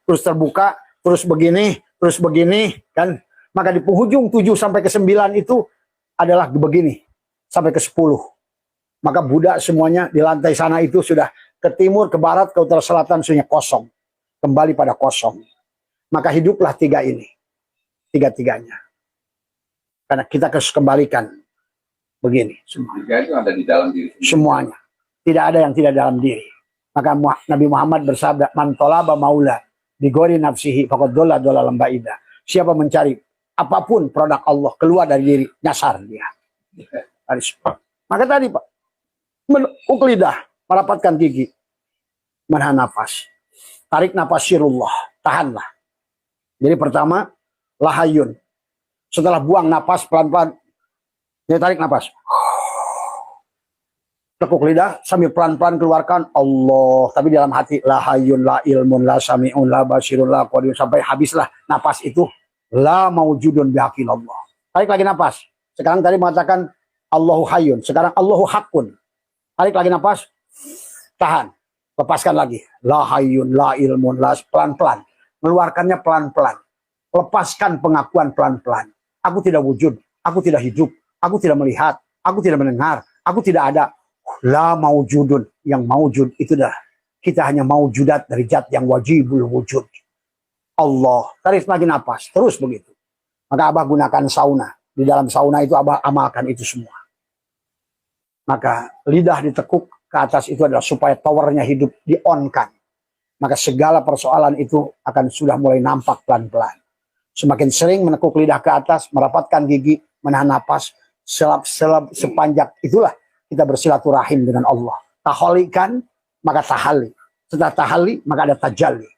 terus terbuka, terus begini, kan? Maka di penghujung 7 sampai ke 9 itu adalah begini, sampai ke 10. Maka Buddha semuanya di lantai sana itu sudah ke timur, ke barat, ke utara, selatan, semuanya kosong. Kembali pada kosong. Maka hiduplah 3 ini. 3-tiganya. Karena kita harus kembalikan begini. Semua. 3 itu ada di dalam diri. Semuanya. Tidak ada yang tidak dalam diri. Maka Nabi Muhammad bersabda, man tolaba maula bigori nafsihi faqad dola lambaida. Siapa mencari apapun produk Allah keluar dari diri, nyasar dia. Maka tadi Pak, menukuk lidah, merapatkan gigi, menahan nafas, tarik nafas sirullah, tahanlah. Jadi pertama, lahayun. Setelah buang nafas pelan-pelan, dia tarik nafas. Tekuk lidah sambil pelan-pelan keluarkan Allah, tapi dalam hati la hayyun la ilmun la sami'un la basirun la qadirun, sampai habislah napas itu la maujudun bihaqillallah. Tarik lagi napas. Sekarang tadi mengatakan Allahu hayyun, sekarang Allahu haqqun. Tarik lagi napas. Tahan. Lepaskan lagi. La hayyun la ilmun la, pelan-pelan. Mengeluarkannya pelan-pelan. Lepaskan pengakuan pelan-pelan. Aku tidak wujud, aku tidak hidup, aku tidak melihat, aku tidak mendengar, aku tidak ada. La maujudun, yang maujud itu dah kita hanya maujudat dari zat yang wajibul wujud. Allah, tarik lagi nafas, terus begitu. Maka Abah gunakan sauna. Di dalam sauna itu Abah amalkan itu semua. Maka lidah ditekuk ke atas itu adalah supaya towernya hidup, di-on-kan. Maka segala persoalan itu akan sudah mulai nampak pelan-pelan. Semakin sering menekuk lidah ke atas, merapatkan gigi, menahan nafas, selap sepanjang itulah kita bersilaturahim dengan Allah. Taholikan, maka tahali. Setelah tahali, maka ada tajalli.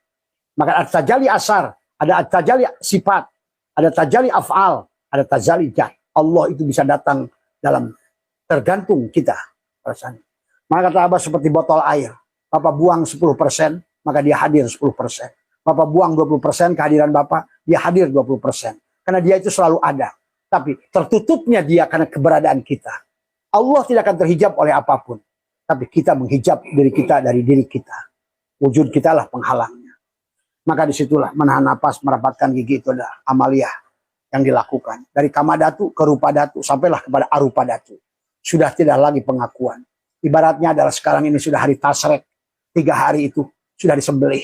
Maka ada tajalli asar, ada tajalli sifat, ada tajalli af'al, ada tajalli jat. Allah itu bisa datang dalam tergantung kita. Maka kata Abah seperti botol air. Bapak buang 10%, maka dia hadir 10%. Bapak buang 20% kehadiran Bapak, dia hadir 20%. Karena dia itu selalu ada. Tapi tertutupnya dia karena keberadaan kita. Allah tidak akan terhijab oleh apapun. Tapi kita menghijab diri kita dari diri kita. Wujud kita lah penghalangnya. Maka disitulah menahan napas, merapatkan gigi itu adalah amaliyah yang dilakukan. Dari kamadatu ke rupadatu, sampailah kepada arupadatu. Sudah tidak lagi pengakuan. Ibaratnya adalah sekarang ini sudah hari tasrek. 3 hari itu sudah disembelih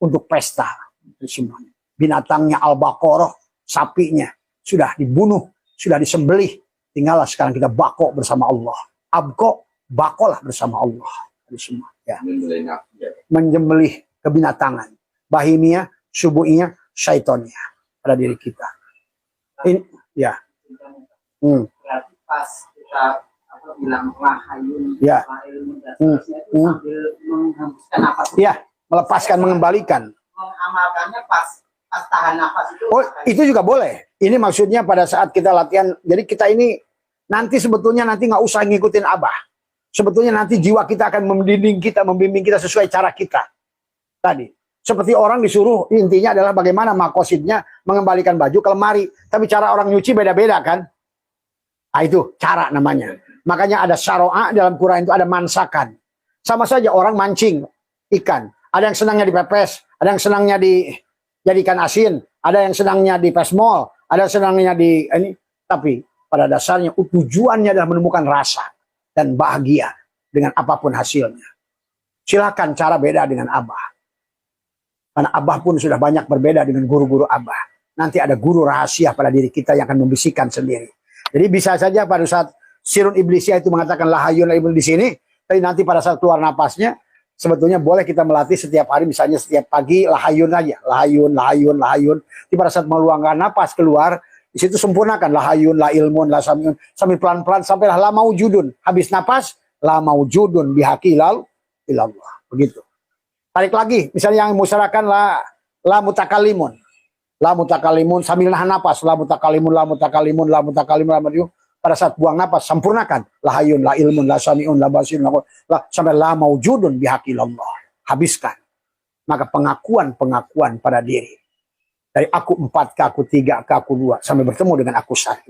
untuk pesta. Semuanya. Binatangnya al-baqarah, sapinya sudah dibunuh, sudah disembelih. Tinggallah sekarang kita bako bersama Allah. Abko, bakolah bersama Allah. Semua, ya. Menjembelih kebinatangan. Bahimia, subuhnya, syaitonnya pada diri kita. Ini, ya. Berarti pas kita bilang lahayun, ya. Sambil menghembuskan nafas. Ya, melepaskan, mengembalikan. Mengamalkannya pas tahan nafas itu. Oh, itu juga boleh. Ini maksudnya pada saat kita latihan. Jadi kita ini nanti sebetulnya nanti nggak usah ngikutin Abah. Sebetulnya nanti jiwa kita akan membimbing kita sesuai cara kita. Tadi. Seperti orang disuruh, intinya adalah bagaimana makosidnya mengembalikan baju ke lemari. Tapi cara orang nyuci beda-beda kan. Nah itu cara namanya. Makanya ada syara'a dalam Quran itu ada mansakan. Sama saja orang mancing ikan. Ada yang senangnya dipepes, ada yang senangnya dijadikan asin, ada yang senangnya di pesmol, ada yang senangnya di ini. Tapi pada dasarnya tujuannya adalah menemukan rasa dan bahagia dengan apapun hasilnya. Silakan cara beda dengan Abah. Karena Abah pun sudah banyak berbeda dengan guru-guru Abah. Nanti ada guru rahasia pada diri kita yang akan membisikkan sendiri. Jadi bisa saja pada saat sirun iblisnya itu mengatakan lahayun iblis di sini, tapi nanti pada saat keluar napasnya, sebetulnya boleh kita melatih setiap hari, misalnya setiap pagi lahayun aja, lahayun, lahayun, lahayun. Di pada saat meluangkan napas keluar, di situ sempurnakan lahayun, la ilmun, la samyun, sambil pelan-pelan sampailah la maujudun. Habis napas, la maujudun bihaqi ilallah. Begitu. Tarik lagi, misalnya yang musyarakkan la mutakalimun. La mutakalimun sambil nahan napas, la mutakalimun, la mutakalimun, la mutakalimun, la mutakalimun. Pada saat buang napas, sempurnakan. La hayun, la ilmun, la sami'un, la basirun, sampai la maujudun bihaqillallah. Habiskan. Maka pengakuan pada diri. Dari aku 4 ke aku 3 ke aku 2. Sampai bertemu dengan aku 1.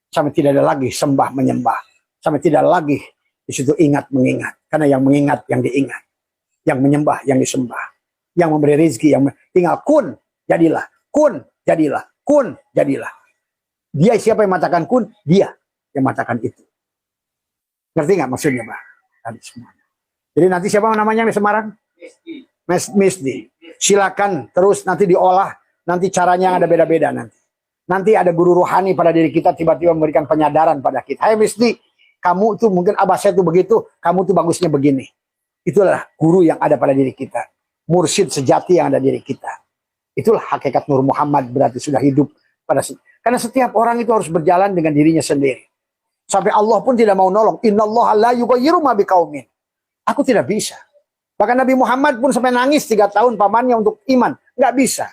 Sampai tidak ada lagi sembah menyembah. Sampai tidak lagi di situ ingat mengingat. Karena yang mengingat yang diingat. Yang menyembah yang disembah. yang memberi rezeki, yang tinggal kun, jadilah, kun, jadilah, kun, jadilah. Dia siapa yang mengatakan kun? Dia yang mengatakan itu. Ngerti nggak maksudnya, Pak? Tadi semuanya. Jadi nanti siapa namanya di Semarang? Misdi. Silakan terus nanti diolah, nanti caranya ada beda-beda nanti. Nanti ada guru rohani pada diri kita tiba-tiba memberikan penyadaran pada kita. Hai Misdi, kamu tuh mungkin abah saya tuh begitu, kamu tuh bagusnya begini. Itulah guru yang ada pada diri kita. Mursyid sejati yang ada di diri kita. Itulah hakikat Nur Muhammad, berarti sudah hidup pada karena setiap orang itu harus berjalan dengan dirinya sendiri. Sampai Allah pun tidak mau nolong. Innallaha la yughayyiru ma biqaumin. Aku tidak bisa. Bahkan Nabi Muhammad pun sampai nangis 3 tahun pamannya untuk iman. Nggak bisa.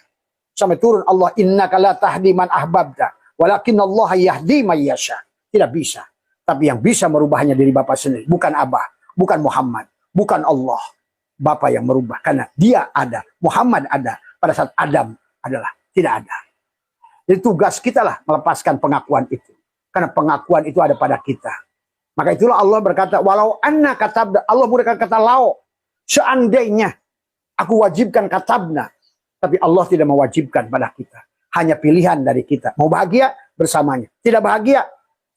Sampai turun Allah, innaka la tahdi man ahbabta, walakinallaha yahdi man yasha. Tidak bisa. Tapi yang bisa merubahnya diri Bapak sendiri. Bukan Abah, bukan Muhammad, bukan Allah. Bapak yang merubah. Karena dia ada, Muhammad ada. Pada saat Adam adalah tidak ada. Jadi tugas kita lah melepaskan pengakuan itu. Karena pengakuan itu ada pada kita. Maka itulah Allah berkata, walau anna katabna, Allah menggunakan kata lau. Seandainya aku wajibkan katabna. Tapi Allah tidak mewajibkan pada kita. Hanya pilihan dari kita. Mau bahagia bersamanya. Tidak bahagia,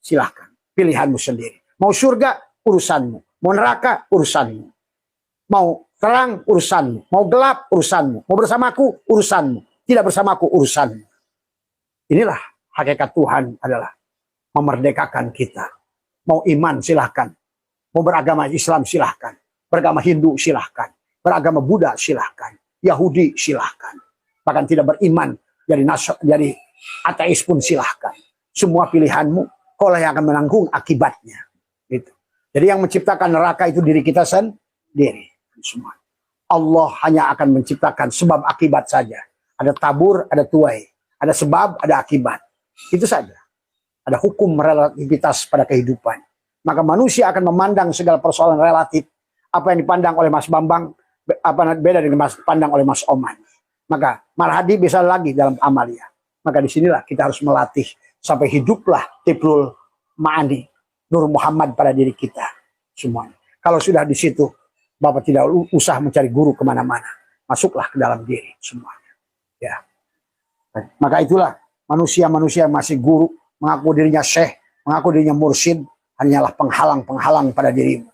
silahkan. Pilihanmu sendiri. Mau surga, urusanmu. Mau neraka, urusanmu. Mau terang, urusanmu. Mau gelap, urusanmu. Mau bersamaku, urusanmu. Tidak bersamaku, urusanmu. Inilah hakikat Tuhan adalah memerdekakan kita. Mau iman, silahkan. Mau beragama Islam, silahkan. Beragama Hindu, silahkan. Beragama Buddha, silahkan. Yahudi, silahkan. Bahkan tidak beriman, jadi ateis pun silahkan. Semua pilihanmu, kaulah yang akan menanggung akibatnya. Gitu. Jadi yang menciptakan neraka itu diri kita sendiri. Semua. Allah hanya akan menciptakan sebab akibat saja. Ada tabur, ada tuai. Ada sebab, ada akibat. Itu saja. Ada hukum relativitas pada kehidupan. Maka manusia akan memandang segala persoalan relatif. Apa yang dipandang oleh Mas Bambang, beda dengan pandang oleh Mas Oman. Maka Marhadi bisa lagi dalam amalia. Maka disinilah kita harus melatih sampai hiduplah Tibrul Ma'ani, Nur Muhammad pada diri kita semuanya. Kalau sudah di situ, Bapak tidak usah mencari guru kemana-mana. Masuklah ke dalam diri semuanya. Ya. Maka itulah manusia-manusia yang masih guru, mengaku dirinya syekh, mengaku dirinya mursyid, hanyalah penghalang-penghalang pada dirimu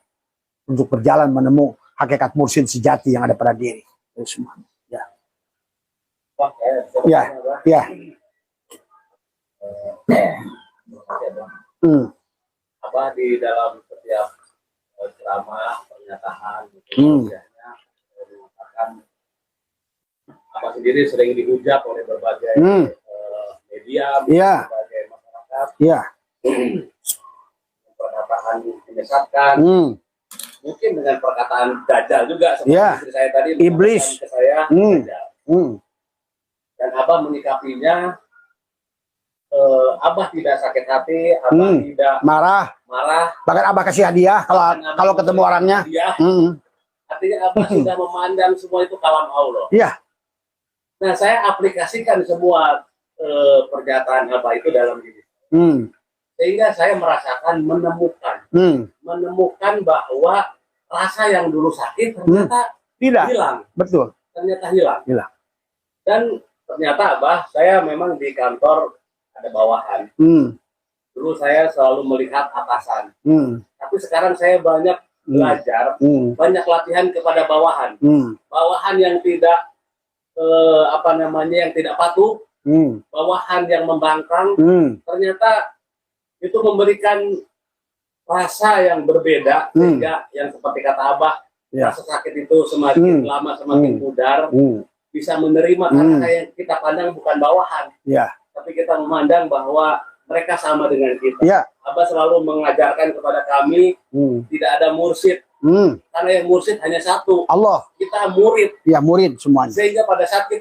untuk berjalan menemukan hakikat mursyid sejati yang ada pada diri. Itu semua. Ya. Ya. Ya. Apa di dalam setiap ceramah pernyataan biasanya mengatakan apa sendiri sering dihujat oleh berbagai media, berbagai masyarakat, perkataan menyesatkan, mungkin dengan perkataan dajjal juga seperti istri saya tadi iblis ke saya dajjal. Dan Abah menyikapinya, Abah tidak sakit hati, Abah tidak marah. Bahkan Abah kasih hadiah kalau ketemu orangnya. Artinya Abah sudah memandang semua itu kalam Allah. Iya. Nah, saya aplikasikan semua pernyataan Abah itu dalam diri. Sehingga saya merasakan menemukan bahwa rasa yang dulu sakit ternyata hilang. Betul. Ternyata hilang. Dan ternyata Abah, saya memang di kantor ada bawahan. Dulu saya selalu melihat atasan. Tapi sekarang saya banyak belajar, banyak latihan kepada bawahan. Bawahan yang tidak yang tidak patuh, bawahan yang membangkang, ternyata itu memberikan rasa yang berbeda, sehingga yang seperti kata Abah, rasa sakit itu semakin lama semakin pudar, bisa menerima karena yang kita pandang bukan bawahan, tapi kita memandang bahwa mereka sama dengan kita. Abah selalu mengajarkan kepada kami tidak ada mursyid, karena yang mursyid hanya satu, Allah. kita murid. Ya, murid semuanya. Sehingga pada saat kita